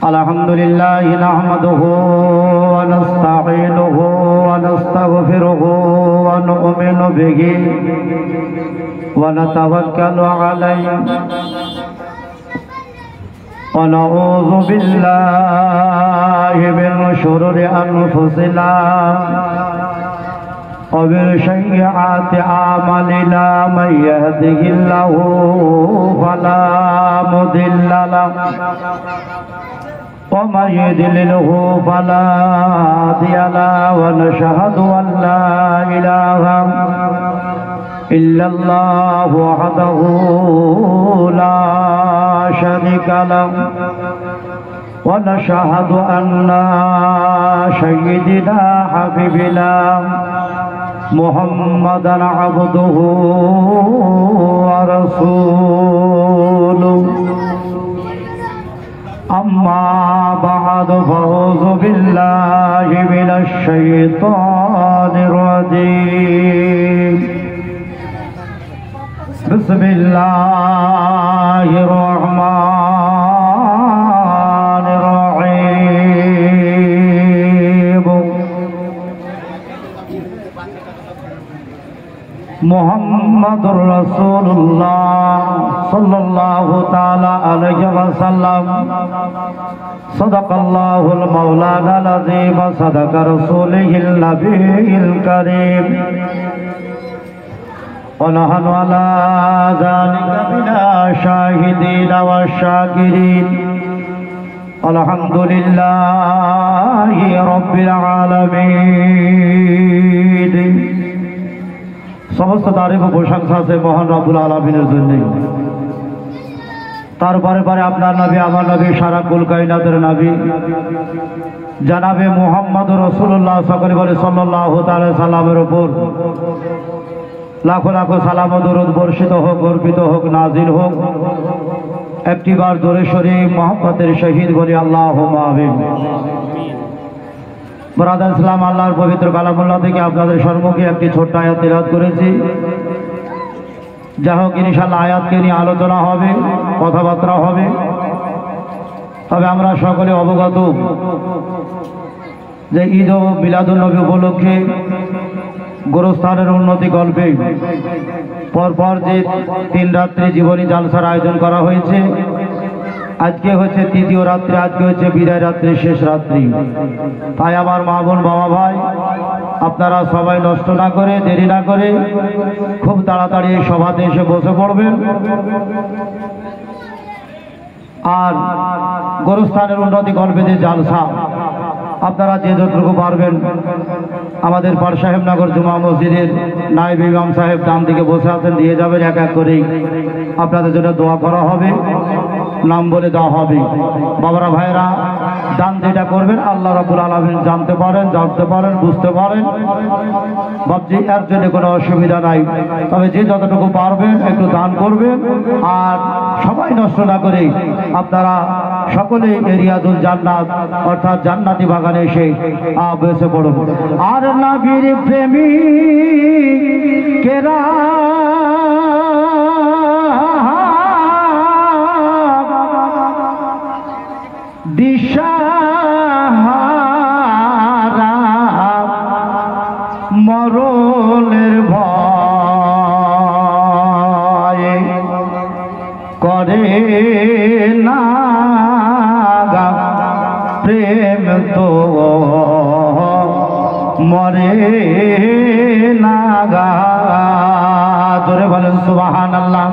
अल्हम्दुलिल्लाहि नहमदुहु व नस्तईनुहु व नस्तगफिरुहु व नु'मिनु बिही व नतवक्कलु अलैहि व नऊज़ु बिल्लाहि मिन शुरूरि अनफुसिना व मिन सय्यिआति अमालिना मन यहदिहिल्लाहु फला मुदिल्ल लहु ومن يضلله فلا هادي له ونشهد أن لا إله إلا الله وحده لا شريك له ونشهد أن سيدنا حبيبنا محمدا عبده ورسوله أما بعد فأعوذ بالله من الشيطان الرجيم بسم الله الرحمن الرحيم محمد رسول الله صلى الله تعالى عليه وسلم صدق الله المولانا العظيم صدق رسوله النبي الكريم ونحن على ذلك من الشاهدين والشاكرين الحمد لله رب العالمين समस्त तारीफ व प्रशंसा से महान रब्बुल आलमीনের জন্য তারপরে পরে আপনার নবী আমার নবী সারা কুল কায়নাতের নবী জনাবে মুহাম্মদুর রাসূলুল্লাহ সাল্লাল্লাহু তাআলা সাল্লামের উপর লাখো লাখো সালাম ও দরুদ বর্ষিত হোক অর্পিত হোক নাজিল হোক একটিবার জোরে সোরে মুহাব্বতের শহীদ বলি আল্লাহুম্মা আমিন। ব্রাদার ইসলাম আল্লাহর পবিত্র কালামুল্লাহ থেকে আপনাদের সম্মুখে একটি ছোট্ট আয়াত তিলাওয়াত করেছি। যা হোক ইনশাআল্লাহ আয়াতকে নিয়ে আলোচনা হবে, কথাবার্তা হবে। তবে আমরা সকলে অবগত যে ঈদ ও মিলাদুন নবী উপলক্ষে গোরস্থানের উন্নতি গল্পে পরপর যে 3 রাত্রি জীবনী জালসার আয়োজন করা হয়েছে। আজকে হচ্ছে তৃতীয় রাত্রি, আজকে হচ্ছে বিদায় রাত্রি, শেষ রাত্রি। তাই আমার মা বোন বাবা ভাই আপনারা সবাই নষ্ট না করে দেরি না করে খুব তাড়াতাড়ি এই সভাতে এসে বসে পড়বেন। আর গোরস্থানের উন্নতি গল্পে যে জালসা আপনারা যে যতটুকু পারবেন আমাদের পার সাহেবনগর জুমা মসজিদের নায়েব ইমাম সাহেব ডান দিকে বসে আছেন, দিয়ে যাবেন। এক এক করেই আপনাদের জন্য দোয়া করা হবে, নাম বলে দেওয়া হবে। বাবারা ভাইরা দান যেটা করবেন আল্লাহ রাব্বুল আলামিন জানতে পারেন, বুঝতে পারেন। ভাবছি এর জন্য কোনো অসুবিধা নাই। তবে যে যতটুকু পারবেন একটু দান করবেন। আর সবাই নষ্ট না করে আপনারা সকলে রিয়াদুল জান্নাত অর্থাৎ জান্নাতি বাগানে এসে বসে পড়ুন। আর নবীর প্রেমিকেরা দিশাহারা মরণের ভয়ে করে না গা প্রেম তো মরে না গা। জোরে বলেন সুবহানাল্লাহ।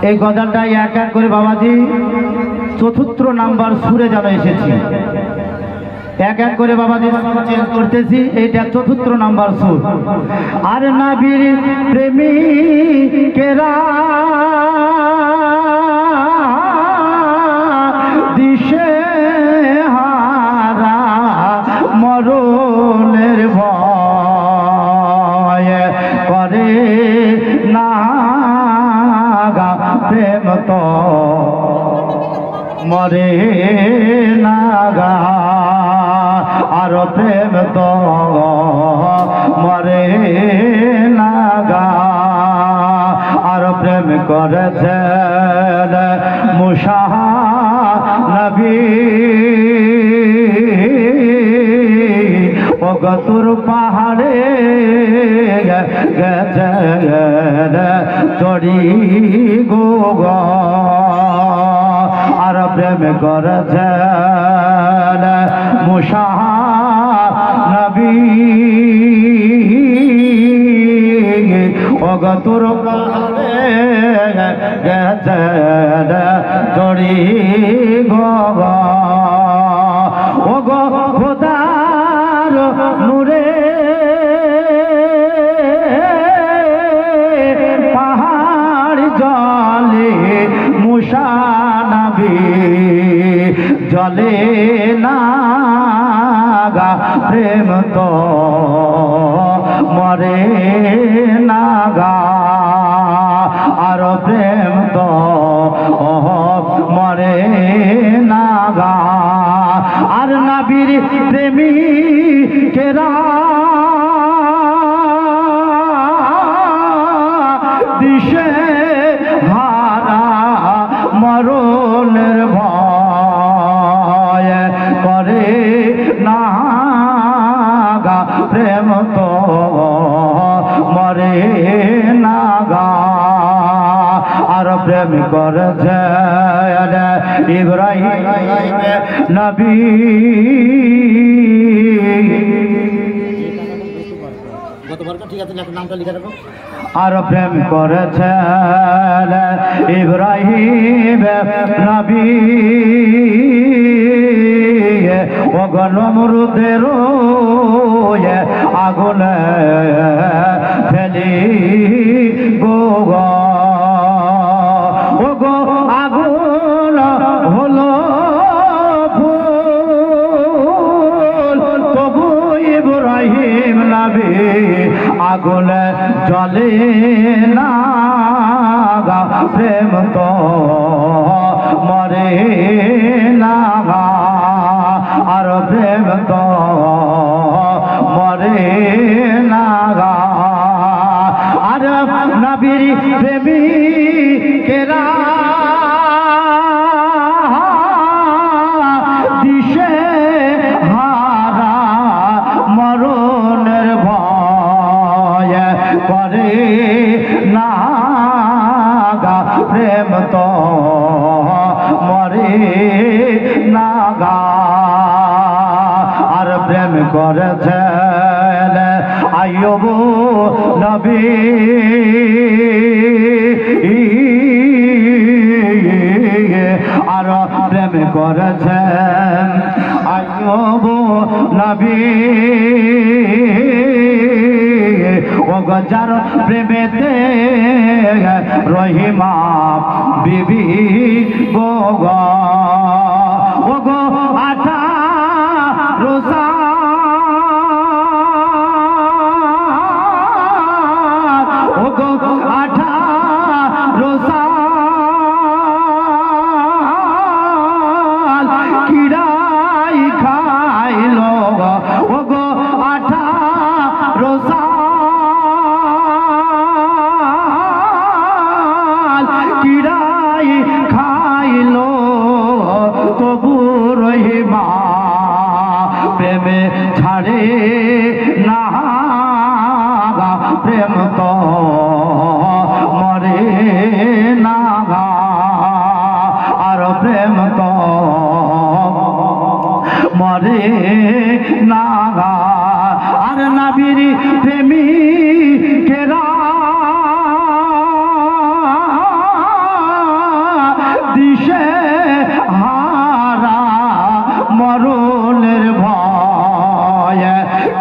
এই গজলটাই এক এক করে বাবাজি ৪র্থ নাম্বার সুরে যেন এসেছি। এক এক করে বাবাজি চেঞ্জ করতেছি। এইটা ৪র্থ নাম্বার সুর। আর নবীর প্রেমিকেরা দিশেহারা মরণের ভয় করে না গা প্রেম তো মরে না গা। আর প্রেম তো মরে না গা। আর প্রেম করেছেন মুসা নবী ও গতুর পাহাড়ে গেছেন চড়ি গো আর প্রেম করেছেন মুসা নবী ও গতুর পাহাড়ে গেছেন চড়ি গো ও গো খোদার নূরে পাহাড় জলে মুসা নবী জলে না গা প্রেম তো মরে না গা আর প্রেম তো মরে না গা আর নবীর প্রেমী কেরা দিশে হারা মরণের ভয় করে না গা প্রেম তো মরে না গা আর প্রেম করেছে ইব্রাহিম নবী আর প্রেম করেছেন ইব্রাহিম নবী ও নমরুদের আগুনে ফেলি গো ও গো আগুন হলো ফুল তবু ইব্রাহিম নবী আগুনে জ্বলে না গা প্রেম তো মরে না গা আর প্রেম তো মরে না গা আর নবীর প্রেমী কেরা দিশে হারা মরণের ভয় করে না গা প্রেম তো মরে না গা আর প্রেম করেছেন আইয়ুব নবী আর প্রেম করেছেন আইয়ুব নবী ও গজার প্রেমেতে রহিমা বিবি গো গো ও গো আটা রোসা ও গো আটা রোসা কিরাই খাইলো ও গো আটা রোসা কিরাই খাইলো তবু রহিমা প্রেমে ছাড়ে না গা প্রেম তো মরে না গা আর প্রেম তো মরে না গা আর নবীর প্রেমী কেরা দিশে হারা মরণের ভয়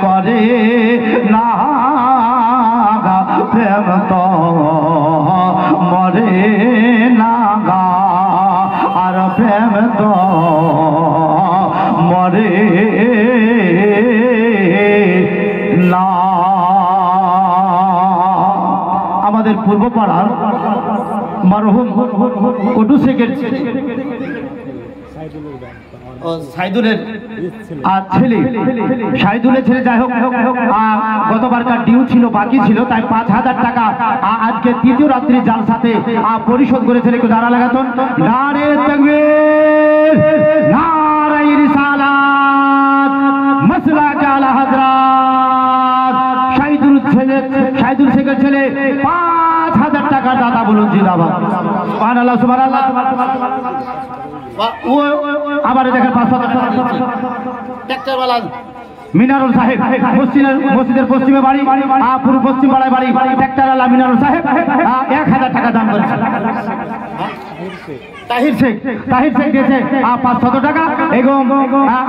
করে না গা প্রেম তো মরে না গা আর প্রেম তো মরে না। আমাদের পূর্বপাড়ার মরহুম কুডু শেখের সাইদুলের ছেলে সাইদুলের ছেলে যাই হোক গতবারকার ডিউ ছিল বাকি ছিল তাই 5,000 টাকা আজকে তৃতীয় রাত্রি জালসাতে পরিশোধ করেছেন। একটু দাঁড়া লাগাতন নারে তাকবীর নারে রিসালাত মাসলাক আলা হযরত সাইদুল শেখের ছেলে 5,000 টাকা দাদা বলুন জিন্দাবাদ সুবহানাল্লাহ সুবহানাল্লাহ। আবার দেখেন 5,000 টাকা ট্রাক্টরওয়ালা মিনারুল সাহেব মসজিদের পশ্চিমে বাড়ি পূর্ব পশ্চিম পাড়ায় বাড়ি ট্রাক্টরওয়ালা মিনারুল সাহেব 1,000 টাকা দান করেছে। তাহির শেখ দিয়েছে 500 টাকা এবং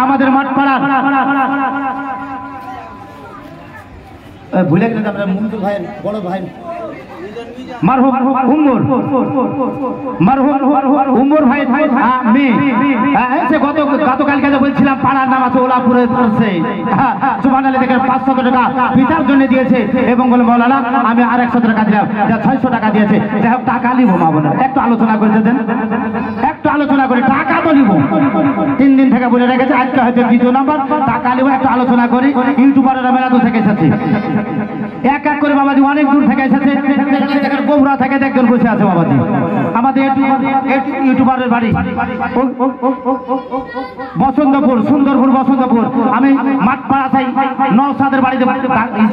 আমাদের মাঠপাড়ার ভুলে গেলেন আমরা মুন্টু ভাইয়ের বড় ভাই মারহুম উমর ভাই মেয়ে গতকালকে বলছিলাম পাড়ার নাম আছে ওলাপুরে পড়ছে সুবহানাল্লাহ দেখেন 500 টাকা পিতার জন্য দিয়েছে এবং বলে মৌলানা আমি আর 100 টাকা দিলাম 600 টাকা দিয়েছে। যাই হোক টাকা নিব মা বোনা একটু আলোচনা করে দেন একটু আলোচনা করে টাকা তো নিব 3 দিন থেকে বলে রেখেছে আজকে হয়তো 2 নাম্বার টাকা নিব একটু আলোচনা করি। ইউটিউবাররা মেলা দূর থেকে এসেছে এক এক করে বাবাজি অনেক দূর থেকে এসেছে বগুড়া থেকে একজন বসে আছে বাবাজি আমাদের ইউটিউবারের বাড়ি বসন্তপুর সুন্দরপুর বসন্তপুর। আমি মাঠপাড়া চাই নওশাদের বাড়িতে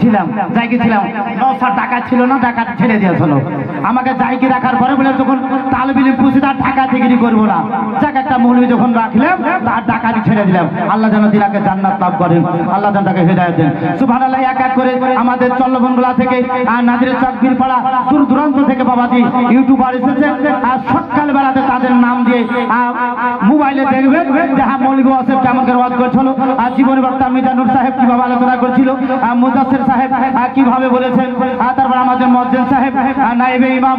ছিলাম যাই গেছিলাম নওশাদ টাকা ছিল না টাকা ছেড়ে দিয়েছিল আমাকে যাইকে রাখার পরে বলে যখন তালবিলিম পুষি তার টাকা থেকে করবো না যাক একটা মৌলবী যখন রাখলাম তার টাকাটি ছেড়ে দিলাম। আল্লাহ যেন দিনাকে জান্নাত লাভ করেন আল্লাহ যেন তাকে হেদায়েত দেন সুবহানাল্লাহ। এক এক করে আমাদের চল্লবনগোলা থেকে নাদিরের চকবীর পাড়া দূর দূরান্ত থেকে বাবাজি ইউটিউবার এসেছে আর সকাল বেলাতে তাদের নাম দিয়ে মোবাইলে দেখবেন যে হ্যাঁ মৌলবী ওয়াসিফ কেমন করে ওয়াজ করছিল আর জীবনী বক্তা মিজানুর সাহেব কিভাবে আলোচনা করছিল মুদাসসির সাহেব কিভাবে বলেছেন তারপর আমাদের মুয়াজ্জিন সাহেব নায়েবে ইমাম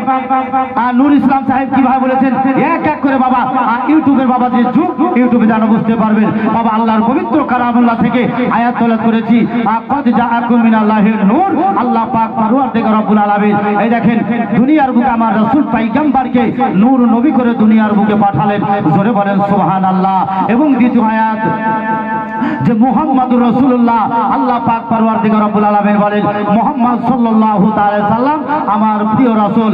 নূর ইসলাম সাহেব কিভাবে বলেছেন এক এক করে বাবা ইউটিউবের বাবাজি যুগ ইউটিউবে জানো বুঝতে পারবেন বাবা আল্লাহর পবিত্র কালামুল্লাহ থেকে আয়াত তেলাওয়াত করেছি কদ জাআকুম মিনাল্লাহির নূর আল্লাহ পাক পরওয়ারদিগার রব্বুল আলামিন এই দেখেন দুনিয়ার বুকে আমার রাসূল পয়গম্বরকে নূর নবী করে দুনিয়ার বুকে পাঠালেন জোরে বলেন সুবহানাল্লাহ। এবং দ্বিতীয় আয়াত যে মুহাম্মদুর রাসূলুল্লাহ আল্লাহ পাক পরওয়ারদিগার রব্বুল আলামিন বলেন মুহাম্মদ সাল্লাল্লাহু তাআলা সাল্লাম আমার প্রিয় রাসূল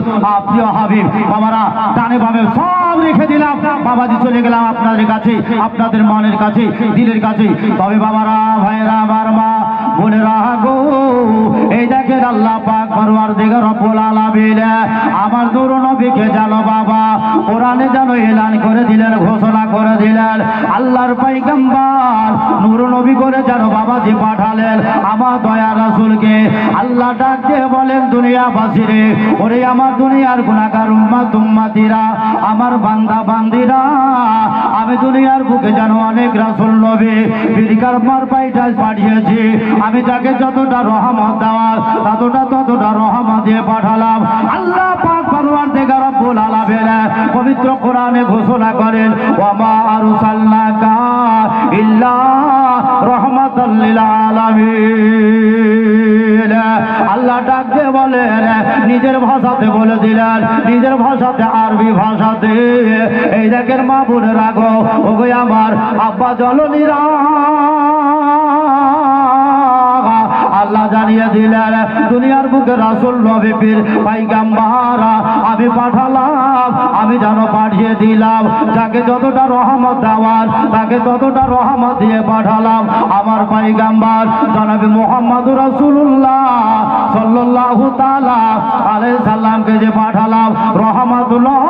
প্রিয় হাবিব। বাবারা ডানে বামে সব রেখে দিলাম বাবাজি চলে গেলাম আপনাদের কাছে আপনাদের মনের কাছে দিলের কাছে। তবে বাবারা ভাইরা আমার মা বোনেরা গো এই দেখেন আল্লাহ পাক পরওয়ারদিগার রব্বুল আলামিন আমার নূর নবীকে জানো বাবা কোরআনে জানো এলান করে দিলেন ঘোষণা করে দিলেন আল্লাহর পয়গম্বর নূর নবী করে জানো বাবাজি পাঠালেন আমার দয়া রাসূলকে। আল্লাহ ডাক দিয়ে বলেন দুনিয়াবাসীরে ওরে আমার দুনিয়ার গুনাহগার উম্মত উম্মতিরা আমার বান্দা বান্দিরা আমি দুনিয়ার বুকে জানো অনেক রাসূল নবী বিরিকার মার পাইটা পাঠিয়েছি আমি যাকে যতটা রহমত দেওয়ার ততটা রহমত দিয়ে পাঠালাম। আল্লাহ পাক পরওয়ারদিগার রব্বুল আলামিন পবিত্র কোরআনে ঘোষণা করেন ওয়া মা আরসালনাকা ইল্লা রাহমাতাল লিল আলামিন। আল্লাহ ডাক দিয়ে বলেন নিজের ভাষাতে বলে দিলেন নিজের ভাষাতে আরবি ভাষাতে এই দেখেন মা বোনেরা গো ওগো আমার আব্বা জননীরা আল্লাহ জানিয়ে দিলেন দুনিয়ার বুকে রাসূল নবী পীর পয়গম্বর আমি পাঠালাম আমি জানো পাঠিয়ে দিলাম যাকে যতটা রহমত দেওয়ার তাকে ততটা রহমত দিয়ে পাঠালাম আমার পয়গম্বর জনাবে মুহাম্মদুর রাসূলুল্লাহ সাল্লাল্লাহু তাআলা আলাইহি সাল্লামকে যে পাঠালাম রহমাতুল্লাহ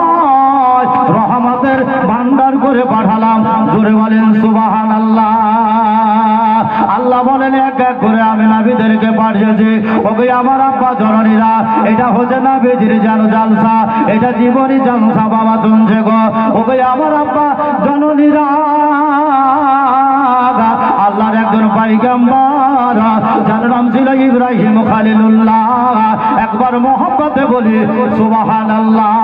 রহমতের ভান্ডার করে পাঠালাম জোরে বলেন সুবহানাল্লাহ। আল্লাহ বলেন এক এক করে আমি নবীদেরকে পাঠিয়েছি ওকে আমার আব্বা জননীরা এটা হচ্ছে নবীজির জানো জালসা এটা জীবনী জালসা বাবা শুনছে গো ওকে আমার আব্বা জননীরা আল্লাহর একজন পয়গম্বর যার নাম ছিল ইব্রাহিম খলিলুল্লাহ একবার মোহাম্মতে বলি সুবহানাল্লাহ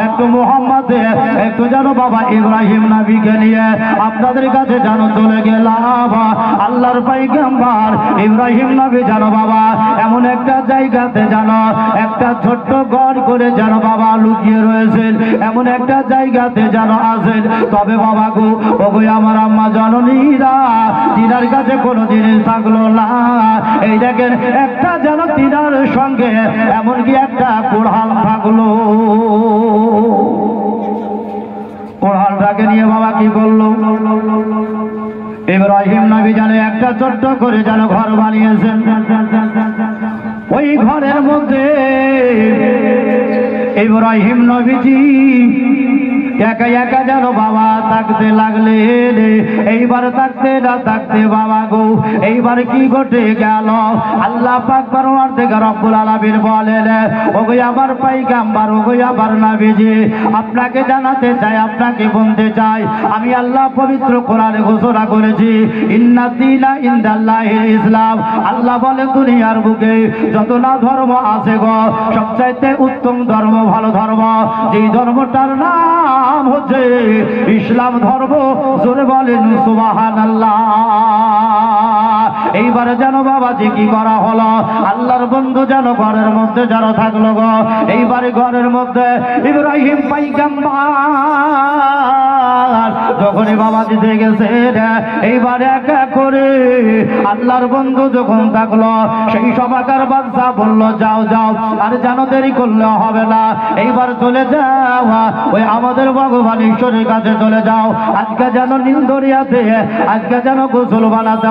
একটু মোহাম্মদ সাথে একটু যেন বাবা ইব্রাহিম নবীকে নিয়ে আপনাদের কাছে যেন চলে গেলাম। আল্লাহর পয়গম্বর ইব্রাহিম নবী যেন বাবা এমন একটা জায়গাতে যেন একটা ছোট্ট ঘর করে যেন বাবা লুকিয়ে রয়েছেন, এমন একটা জায়গাতে যেন আছেন। তবে বাবা গো ওগো আমার আম্মা জননীরা, তিনার কাছে কোনো জিনিস থাকলো না। এই দেখেন একটা যেন তিনার সঙ্গে এমনকি একটা কোরআন থাকলো। কোরআনটাকে নিয়ে বাবা কি করলো? ইব্রাহিম নবী জানে একটা ছোট্ট করে যেন ঘর বানিয়েছেন। ওই ঘরের মধ্যে ইব্রাহিম নবীজি একা একা যেন বাবা থাকতে লাগলেন। এইবার থাকতে না থাকতে বাবা গো এইবার কি ঘটে গেল? আল্লাহ পাক পরওয়ারদিগার রব্বুল আলামিন বলেন, ওগো আমার পয়গম্বর, ওগো আমার নবীজি, আপনাকে জানাতে চাই, আপনাকে বলতে চাই, আমি আল্লাহ পবিত্র কোরআনে ঘোষণা করেছি ইন্না দীনা ইনদাল্লাহিল ইসলাম। আল্লাহ বলে দুনিয়ার বুকে যত না ধর্ম আছে গো, সবচাইতে উত্তম ধর্ম, ভালো ধর্ম, যেই ধর্মটার নাম হচ্ছে ইসলাম ধর্ম। জোরে বলেন সুবহানাল্লাহ। এইবারে যেন বাবাজি কি করা হলো? আল্লাহর বন্ধু যেন ঘরের মধ্যে যেন থাকলো গো। এইবারে ঘরের মধ্যে ইব্রাহিম পয়গম্বর যখনই বাবাজি থেকে গেছে, এইবারে এক এক করে আল্লাহর বন্ধু যখন থাকলো, সেই সবাকার বাদশা বলল যাও যাও, আর যেন দেরি করলে হবে না, এইবার চলে যাও ওই আমাদের ভগবান ঈশ্বরের কাছে চলে যাও। আজকে যেন নীল দরিয়াতে আজকে যেন গোসল বানাতে